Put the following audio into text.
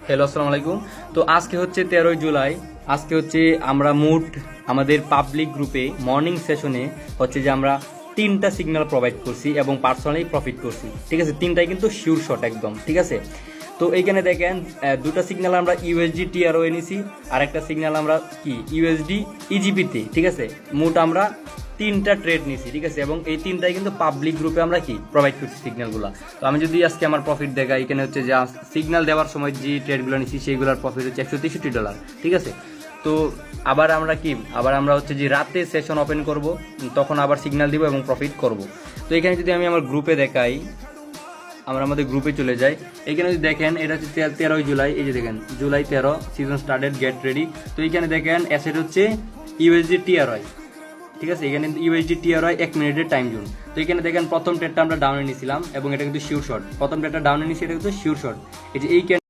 Hello, আসসালামু আলাইকুম। তো আজকে হচ্ছে 13ই জুলাই। আজকে হচ্ছে আমরা মোট আমাদের পাবলিক গ্রুপে মর্নিং সেশনে হচ্ছে যে আমরা 3টা সিগন্যাল প্রোভাইড করছি এবং পার্সোনালি প্রফিট করছি। ঠিক আছে, 3টাই কিন্তু শিওর শট একদম। ঠিক আছে, তো এইখানে দেখেন দুটা সিগন্যাল আমরা ইউএসডি টিআরও নিছি, আর একটা সিগন্যাল আমরা কি ইউএসডি ইজিপিতে। ঠিক আছে, মোট আমরা 3টা ট্রেড নিছি। ঠিক আছে, এবং এই 3টাই কিন্তু পাবলিক গ্রুপে আমরা কি প্রোভাইড করছি সিগন্যালগুলো। তো আমি যদি আজকে আমার প্রফিট দেখাই, এখানে হচ্ছে যে সিগন্যাল দেওয়ার সময় যে ট্রেডগুলো নিছি সেইগুলোর প্রফিট হচ্ছে $163। ঠিক আছে, তো আবার আমরা হচ্ছে যে রাতে সেশন ওপেন করব, তখন আবার সিগন্যাল দিব এবং প্রফিট করব। তো এখানে যদি আমি আমার গ্রুপে দেখাই, আমরা আমাদের গ্রুপে চলে যাই। এখানে যদি দেখেন এটা হচ্ছে 13ই জুলাই। এই যে দেখেন July 13 season started get ready. তো এখানে দেখেন অ্যাসেট হচ্ছে ইউএসডি টিআরআই। ঠিক আছে, এখানে ইউএসডি টিআরআই 1 মিনিটের টাইম জোন। তো এখানে দেখেন প্রথম ট্রেডটা আমরা ডাউনে নিয়েছিলাম এবং এটা কিন্তু শিওর শট। প্রথম ট্রেডটা ডাউনে নিয়েছি, এটা কিন্তু শিওর শট। এই যে এই